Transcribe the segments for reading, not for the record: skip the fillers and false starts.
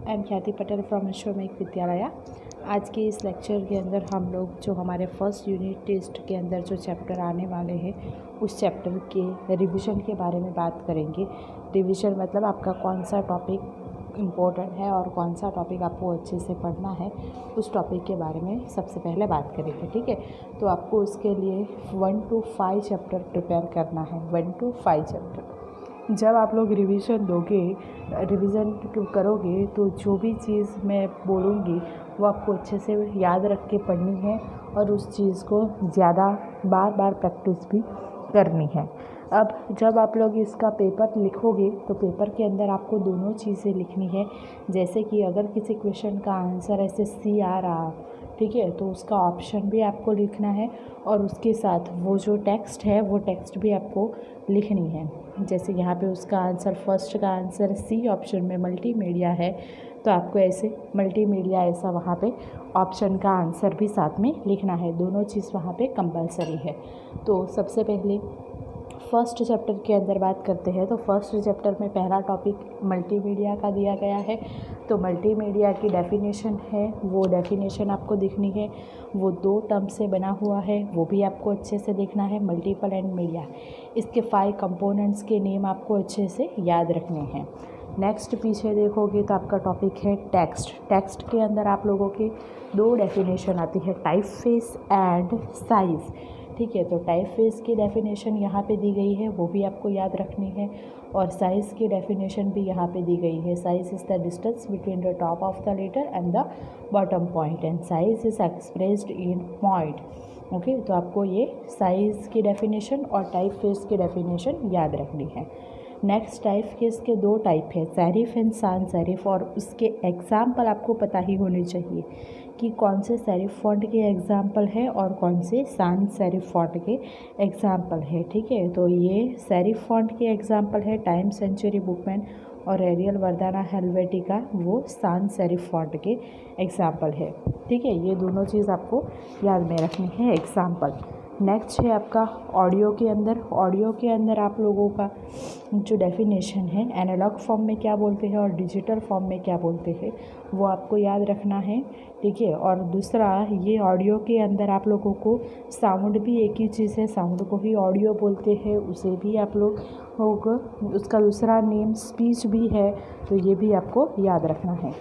I am ख्याति Patel from अश्वमेघ विद्यालय। आज के इस लेक्चर के अंदर हम लोग जो हमारे फर्स्ट यूनिट टेस्ट के अंदर जो चैप्टर आने वाले हैं उस चैप्टर के रिवीजन के बारे में बात करेंगे। रिवीजन मतलब आपका कौन सा टॉपिक इम्पोर्टेंट है और कौन सा टॉपिक आपको अच्छे से पढ़ना है, उस टॉपिक के बारे में सबसे पहले बात करेंगे। ठीक है, तो आपको उसके लिए 1 to 5 चैप्टर प्रिपेयर करना है। 1 to 5 चैप्टर जब आप लोग रिवीजन करोगे तो जो भी चीज़ मैं बोलूँगी वो आपको अच्छे से याद रख के पढ़नी है और उस चीज़ को ज़्यादा बार प्रैक्टिस भी करनी है। अब जब आप लोग इसका पेपर लिखोगे तो पेपर के अंदर आपको दोनों चीज़ें लिखनी है। जैसे कि अगर किसी क्वेश्चन का आंसर ऐसे सी आ रहा, ठीक है, तो उसका ऑप्शन भी आपको लिखना है और उसके साथ वो जो टेक्स्ट है वो टेक्स्ट भी आपको लिखनी है। जैसे यहाँ पे उसका आंसर, फर्स्ट का आंसर सी ऑप्शन में मल्टीमीडिया है, तो आपको ऐसे मल्टीमीडिया ऐसा वहाँ पे ऑप्शन का आंसर भी साथ में लिखना है। दोनों चीज़ वहाँ पे कंपलसरी है। तो सबसे पहले फर्स्ट चैप्टर के अंदर बात करते हैं। तो फर्स्ट चैप्टर में पहला टॉपिक मल्टीमीडिया का दिया गया है। तो मल्टीमीडिया की डेफिनेशन है, वो डेफिनेशन आपको दिखनी है। वो 2 टर्म से बना हुआ है, वो भी आपको अच्छे से देखना है। मल्टीपल एंड मीडिया, इसके 5 कंपोनेंट्स के नेम आपको अच्छे से याद रखने हैं। नेक्स्ट पीछे देखोगे तो आपका टॉपिक है टेक्स्ट। टेक्स्ट के अंदर आप लोगों की 2 डेफिनेशन आती है, टाइप फेस एंड साइज़। ठीक है, तो टाइप फेस की डेफिनेशन यहाँ पे दी गई है, वो भी आपको याद रखनी है। और साइज़ की डेफिनेशन भी यहाँ पे दी गई है। Size is the distance between the top of the letter and the bottom point and size is expressed in point. Okay, तो आपको ये साइज़ की डेफिनेशन और टाइप फेस की डेफिनेशन याद रखनी है। नेक्स्ट टाइप फेस के 2 टाइप है, सेरिफ एंड sans सेरिफ, और उसके एग्जाम्पल आपको पता ही होने चाहिए कि कौन से सेरिफ फॉन्ट के एग्जाम्पल है और कौन से sans सेरिफ फॉन्ट के एग्जाम्पल है। ठीक है, तो ये सेरिफ फॉन्ट के एग्जाम्पल है टाइम सेंचुरी बुकमैन और एरियल वर्दाना हेल्वेटिका, वो sans सेरिफ फॉन्ट के एग्जाम्पल है। ठीक है, ये दोनों चीज़ आपको याद में रखनी है, एग्जाम्पल। नेक्स्ट है आपका ऑडियो के अंदर आप लोगों का जो डेफिनेशन है, एनालॉग फॉर्म में क्या बोलते हैं और डिजिटल फॉर्म में क्या बोलते हैं, वो आपको याद रखना है। ठीक है, और दूसरा, ये ऑडियो के अंदर आप लोगों को साउंड भी एक ही चीज़ है, साउंड को ही ऑडियो बोलते हैं, उसे भी आप लोग उसका दूसरा नेम स्पीच भी है, तो ये भी आपको याद रखना है।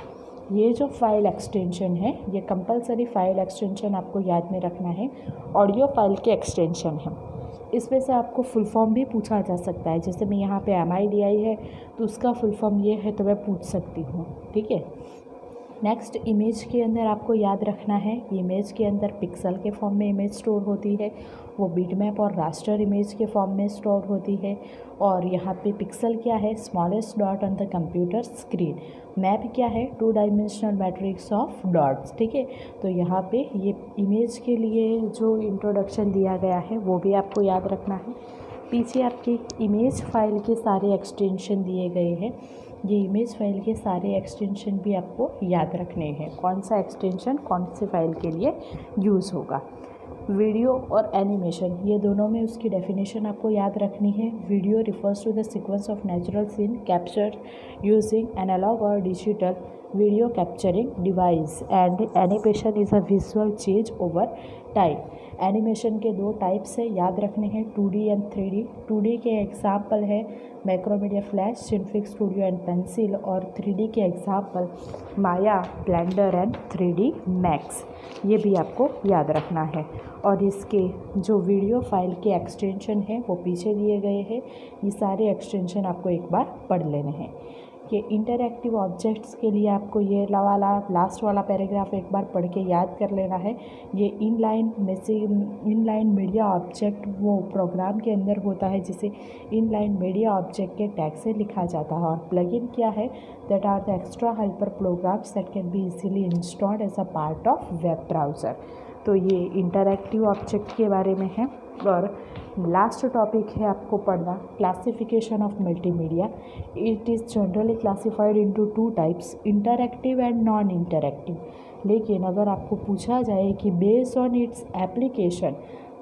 ये जो फाइल एक्सटेंशन है, ये कंपलसरी फाइल एक्सटेंशन आपको याद में रखना है। ऑडियो फाइल के एक्सटेंशन है, इसमें से आपको फुल फॉर्म भी पूछा जा सकता है। जैसे मैं यहाँ पे MIDI है तो उसका फुल फॉर्म ये है, तो मैं पूछ सकती हूँ। ठीक है, नेक्स्ट इमेज के अंदर आपको याद रखना है, इमेज के अंदर पिक्सल के फॉर्म में इमेज स्टोर होती है, वो बिटमैप और रास्टर इमेज के फॉर्म में स्टोर होती है। और यहाँ पे पिक्सल क्या है, smallest dot on the computer screen. Map क्या है, 2 डायमेंशनल मैट्रिक्स ऑफ डॉट्स। ठीक है, तो यहाँ पे ये इमेज के लिए जो इंट्रोडक्शन दिया गया है वो भी आपको याद रखना है। पीछे आपकी इमेज फाइल के सारे एक्सटेंशन दिए गए हैं, ये इमेज फाइल के सारे एक्सटेंशन भी आपको याद रखने हैं, कौन सा एक्सटेंशन कौन से फाइल के लिए यूज़ होगा। वीडियो और एनिमेशन, ये दोनों में उसकी डेफिनेशन आपको याद रखनी है। Video refers to the sequence of natural scene capture using analogue or digital video capturing device and animation is a visual change over time. Animation के 2 टाइप्स है, याद रखने हैं, 2D एंड 3D। 2D के एग्जाम्पल है Macromedia Flash, Synfig Studio and Pencil, और 3D के example Maya, Blender and 3D Max, ये भी आपको याद रखना है। और इसके जो वीडियो फाइल के एक्सटेंशन हैं वो पीछे दिए गए हैं, ये सारे एक्सटेंशन आपको एक बार पढ़ लेने हैं। कि इंटरैक्टिव ऑब्जेक्ट्स के लिए आपको ये वाला लास्ट वाला पैराग्राफ एक बार पढ़ के याद कर लेना है। ये इनलाइन मीडिया ऑब्जेक्ट वो प्रोग्राम के अंदर होता है जिसे इनलाइन मीडिया ऑब्जेक्ट के टैग से लिखा जाता है। और प्लगइन क्या है, that are the extra helper programs that can be easily installed as a part of web browser. तो ये इंटरैक्टिव ऑब्जेक्ट के बारे में है। और लास्ट टॉपिक है आपको पढ़ना, classification of multimedia. It is generally classified into 2 types, interactive and non interactive. लेकिन अगर आपको पूछा जाए कि बेस्ड ऑन इट्स एप्लीकेशन,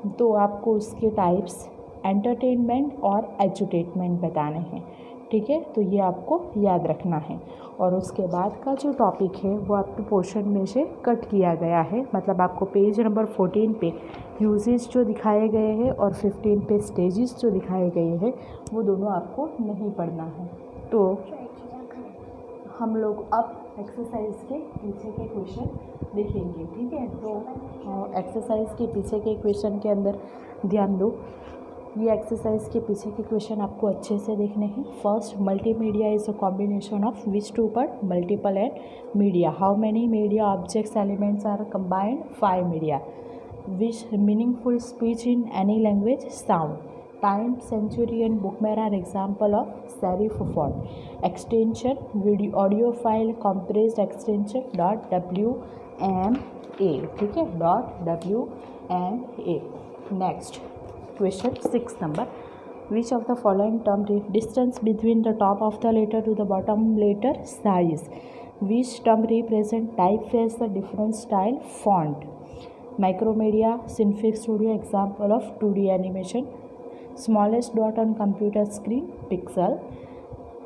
तो आपको उसके टाइप्स एंटरटेनमेंट और एजुटेनमेंट बताने हैं। ठीक है, तो ये आपको याद रखना है। और उसके बाद का जो टॉपिक है वो आपके पोर्शन में से कट किया गया है, मतलब आपको पेज नंबर 14 पे यूजेज जो दिखाए गए हैं और 15 पे स्टेजेस जो दिखाए गए हैं वो दोनों आपको नहीं पढ़ना है। तो हम लोग अब एक्सरसाइज के पीछे के क्वेश्चन देखेंगे, ठीक है। तो एक्सरसाइज के पीछे के क्वेश्चन के अंदर ध्यान दो, ये एक्सरसाइज के पीछे के क्वेश्चन आपको अच्छे से देखने हैं। First, multimedia is a combination of which two part, multiple and media. How many media objects elements are combined? 5 media. Which meaningful speech in any language? Sound. Time, Century and Bookman are example of serif font. Extension, video audio file compressed extension .wma, ठीक है, .wma। Next question 6 number, which of the following term distance between the top of the letter to the bottom letter? Size. Which term represent typeface, the different style? Font. Micromedia, Cinefix Studio example of 2D animation. Smallest dot on computer screen? Pixel.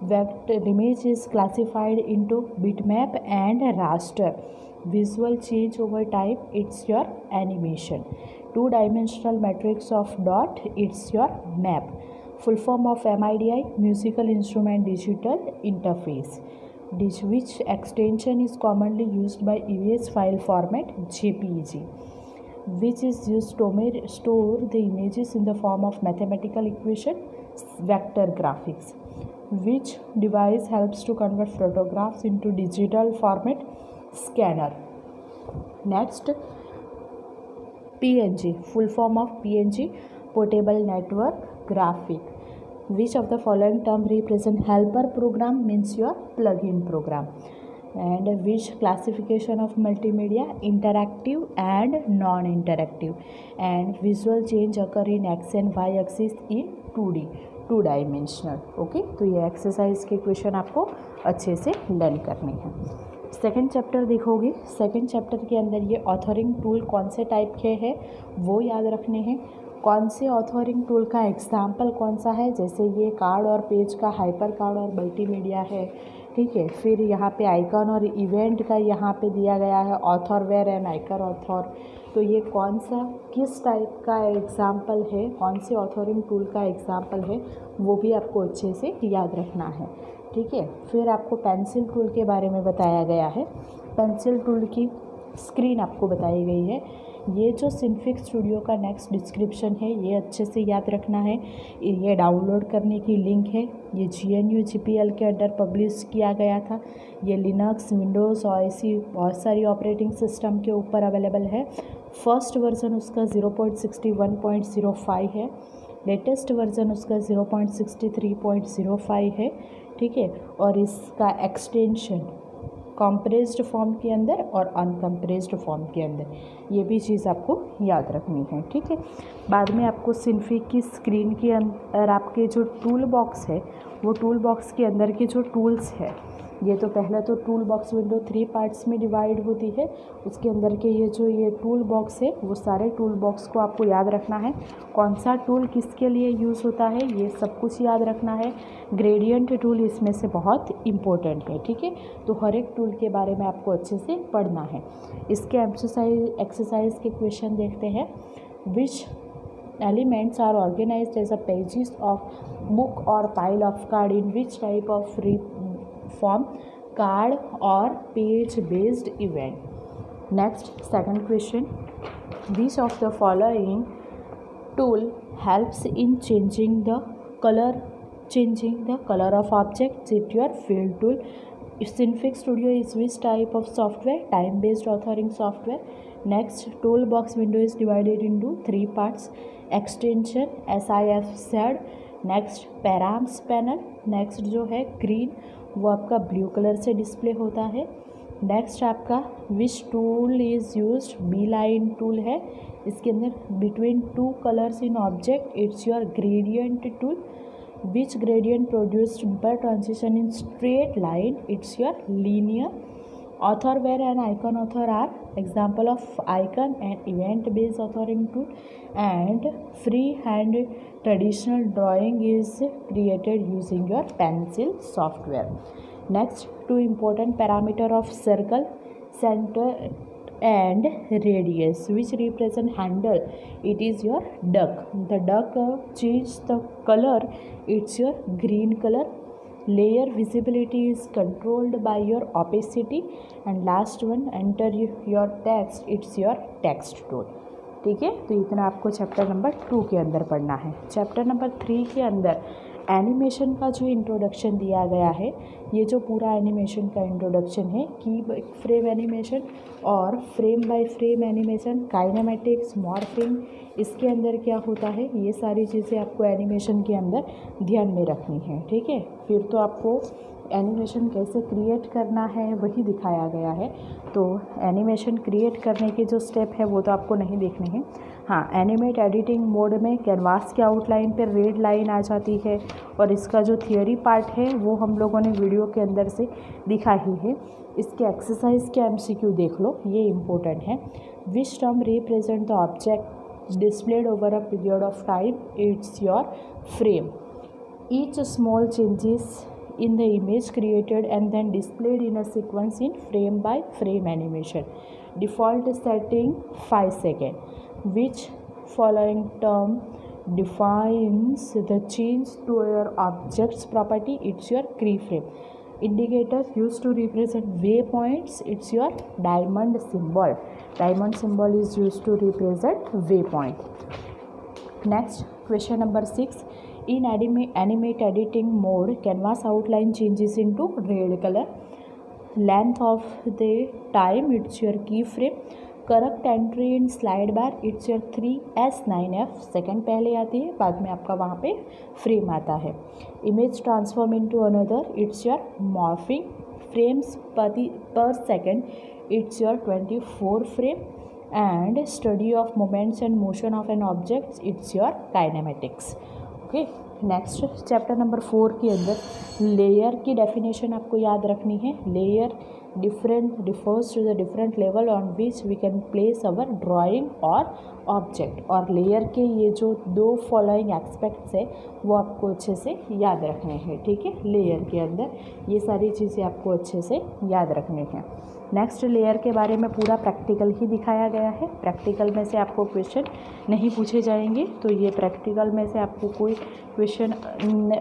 Vector image is classified into bitmap and raster. Visual change over time, it's your animation. Two-dimensional matrix of dot, it's your map. Full form of MIDI, musical instrument digital interface. Which extension is commonly used by image file format? JPEG. Which is used to store the images in the form of mathematical equation? Vector graphics. Which device helps to convert photographs into digital format? Scanner. Next, PNG, full form of PNG, portable network graphic. Which of the following term represent helper program? Means your plugin program. And which classification of multimedia? Interactive and non-interactive. And visual change occur in x and y axis in 2D, 2 dimensional. Okay, तो ये exercise के question आपको अच्छे से learn करने हैं। Second chapter देखोगे, second chapter के अंदर ये ऑथरिंग टूल कौन से टाइप के हैं वो याद रखने हैं। कौन से ऑथरिंग टूल का एग्जाम्पल कौन सा है, जैसे ये कार्ड और पेज का हाइपर कार्ड और मल्टीमीडिया है, ठीक है। फिर यहाँ पे आइकन और इवेंट का यहाँ पे दिया गया है Authorware and icon author. तो ये कौन सा किस टाइप का एग्जाम्पल है, कौन से ऑथरिंग टूल का एग्जाम्पल है वो भी आपको अच्छे से याद रखना है, ठीक है। फिर आपको पेंसिल टूल के बारे में बताया गया है। पेंसिल टूल की स्क्रीन आपको बताई गई है। ये जो सिनफिक्स स्टूडियो का नेक्स्ट डिस्क्रिप्शन है ये अच्छे से याद रखना है। ये डाउनलोड करने की लिंक है, ये GNU GPL के अंडर पब्लिश किया गया था। ये लिनक्स, विंडोज़ और ऐसी बहुत सारी ऑपरेटिंग सिस्टम के ऊपर अवेलेबल है। फर्स्ट वर्जन उसका 0.61.05 है, लेटेस्ट वर्जन उसका 0.63.05 है, ठीक है। और इसका एक्सटेंशन कंप्रेस्ड फॉर्म के अंदर और अनकम्प्रेस्ड फॉर्म के अंदर, ये भी चीज़ आपको याद रखनी है, ठीक है। बाद में आपको सिनफिक की स्क्रीन के अंदर आपके जो टूल बॉक्स है वो टूल बॉक्स के अंदर के जो टूल्स है, ये तो पहले तो टूल बॉक्स विंडो 3 पार्ट्स में डिवाइड होती है। उसके अंदर के ये टूल बॉक्स है वो सारे टूल बॉक्स को आपको याद रखना है। कौन सा टूल किसके लिए यूज़ होता है ये सब कुछ याद रखना है। ग्रेडियंट टूल इसमें से बहुत इम्पोर्टेंट है, ठीक है। तो हर एक टूल के बारे में आपको अच्छे से पढ़ना है। इसके एक्सरसाइज के क्वेश्चन देखते हैं। विच elements are organized as a pages of book or pile of card in which type of form? Card or page based event. Next, second question, which of the following tool helps in changing the color of objects? It's your fill tool. Synfig Studio is which type of software? Time based authoring software. Next, toolbox window is divided into 3 parts. Extension, as I have said. Next params panel, next जो है green वो आपका blue colour से display होता है। Next आपका which tool is used, B line tool है। इसके अंदर between 2 colours in object, it's your gradient tool. Which gradient produced by transition in straight line? It's your linear. Author where and icon author are example of icon and event based authoring tool, and freehand traditional drawing is created using your pencil software. Next, two important parameter of circle, center and radius which represent handle. It is your duck. The duck change the color, it's your green color. Layer visibility is controlled by your opacity, and last one enter your text, it's your text tool. ठीक है, तो इतना आपको chapter number 2 के अंदर पढ़ना है. Chapter number 3 के अंदर एनिमेशन का जो इंट्रोडक्शन दिया गया है, ये जो पूरा एनिमेशन का इंट्रोडक्शन है, की फ्रेम एनिमेशन और frame by frame animation, kinematics, morphing, इसके अंदर क्या होता है, ये सारी चीज़ें आपको एनिमेशन के अंदर ध्यान में रखनी है. ठीक है, फिर तो आपको एनिमेशन कैसे क्रिएट करना है वही दिखाया गया है. तो एनिमेशन क्रिएट करने के जो स्टेप है वो तो आपको नहीं देखने हैं. हाँ, एनिमेट एडिटिंग मोड में कैनवास के आउटलाइन पर रेड लाइन आ जाती है, और इसका जो थियोरी पार्ट है वो हम लोगों ने वीडियो के अंदर से दिखा ही है. इसके एक्सरसाइज के MCQ देख लो, ये इम्पोर्टेंट है. Which term represent the object displayed over a period of time, it's your frame. Each small changes in the image created and then displayed in a sequence in frame by frame animation. Default setting 5 seconds. Which following term defines the change to your object's property? It's your keyframe. Indicator used to represent waypoints, it's your diamond symbol. Diamond symbol is used to represent waypoint. Next, question number 6. In animate editing mode, canvas outline changes into red color. Length of the time, it's your keyframe. Correct entry in slide bar, it's your 3S9F. Second पहले आती है, बाद में आपका वहाँ पे frame आता है. Image transform into another, it's your morphing. Frames per second, it's your 24 frame. And study of moments and motion of an object, it's your kinematics. Okay, next chapter number 4 के अंदर लेयर की definition आपको याद रखनी है. Layer different refers to the different level on which we can place our drawing or object. और layer के ये जो 2 फॉलोइंग एस्पेक्ट्स है वो आपको अच्छे से याद रखने हैं. ठीक है, लेयर के अंदर ये सारी चीज़ें आपको अच्छे से याद रखनी हैं. नेक्स्ट, लेयर के बारे में पूरा प्रैक्टिकल ही दिखाया गया है. प्रैक्टिकल में से आपको क्वेश्चन नहीं पूछे जाएंगे, तो ये प्रैक्टिकल में से आपको कोई क्वेश्चन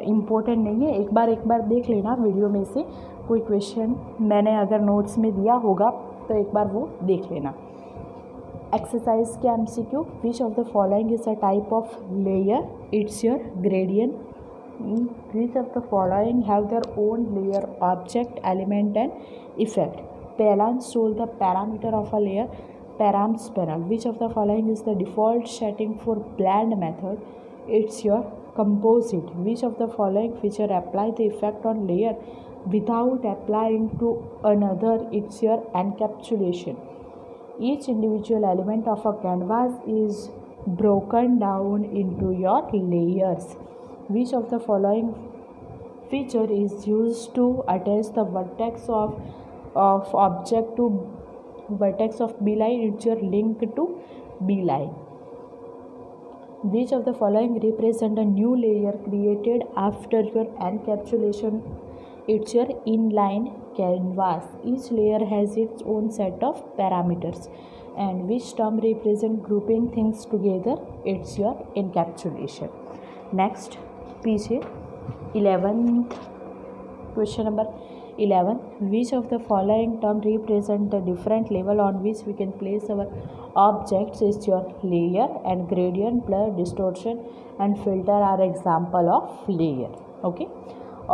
इम्पोर्टेंट नहीं है. एक बार देख लेना वीडियो में से कोई क्वेश्चन मैंने अगर नोट्स में दिया होगा तो एक बार वो देख लेना. एक्सरसाइज के MCQ. Which of the following is a type of layer? It's your gradient. Which of the following have their own layer, object, element and effect? Palance told the parameter of a layer, params panel. Which of the following is the default setting for blend method? It's your composite. Which of the following feature apply the effect on layer without applying to another? It's your encapsulation. Each individual element of a canvas is broken down into your layers. Which of the following feature is used to attach the vertex of object to vertex of B line? It's your link to B line. Which of the following represent a new layer created after your encapsulation? It's your inline canvas. Each layer has its own set of parameters. And which term represent grouping things together? It's your encapsulation. Next, पीछे 11th question number 11. Which of the following term represent the different level on which we can place our objects? Is your layer, and gradient, blur, distortion and filter are example of layer. Okay.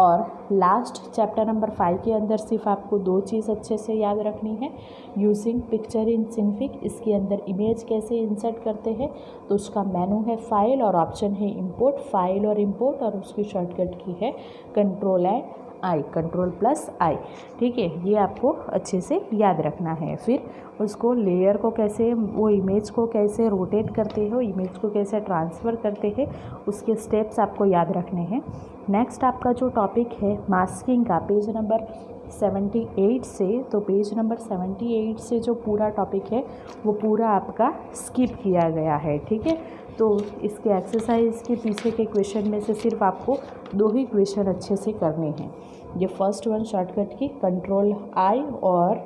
और last chapter number 5 के अंदर सिर्फ आपको 2 चीज़ अच्छे से याद रखनी है. यूजिंग पिक्चर इन सिनफिक, इसके अंदर इमेज कैसे इंसर्ट करते हैं, तो उसका मेनू है फाइल और ऑप्शन है इंपोर्ट. फाइल और इंपोर्ट, और उसकी शॉर्टकट की है कंट्रोल एंड आई, कंट्रोल+I. ठीक है, ये आपको अच्छे से याद रखना है. फिर उसको लेयर को कैसे, वो इमेज को कैसे रोटेट करते हो, इमेज को कैसे ट्रांसफ़र करते हैं, उसके स्टेप्स आपको याद रखने हैं. नेक्स्ट आपका जो टॉपिक है मास्किंग का, पेज नंबर 78 से, तो पेज नंबर 78 से जो पूरा टॉपिक है वो पूरा आपका स्किप किया गया है, ठीक है। तो इसके एक्सरसाइज के पीछे के क्वेश्चन में से सिर्फ आपको 2 ही क्वेश्चन अच्छे से करने हैं। ये फर्स्ट वन शॉर्टकट की कंट्रोल आई, और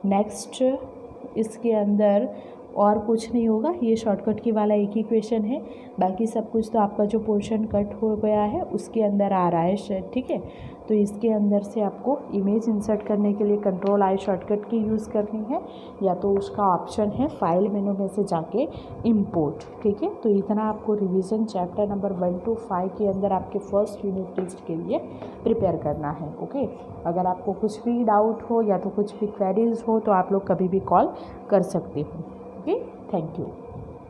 नेक्स्ट इसके अंदर और कुछ नहीं होगा, ये शॉर्टकट की वाला एक ही क्वेश्चन है। बाकी सब कुछ तो आपका जो पोर्शन कट हो गया है उसके अंदर आ रहा है, ठीक है। तो इसके अंदर से आपको इमेज इंसर्ट करने के लिए कंट्रोल आई शॉर्टकट की यूज़ करनी है, या तो उसका ऑप्शन है फाइल मेनू में से जाके इंपोर्ट, ठीक है। तो इतना आपको रिवीजन चैप्टर नंबर 1 to 5 के अंदर आपके फर्स्ट यूनिट टेस्ट के लिए प्रिपेयर करना है, ओके। अगर आपको कुछ भी डाउट हो या तो कुछ भी क्वेरीज हो तो आप लोग कभी भी कॉल कर सकते हो, ओके। Thank you.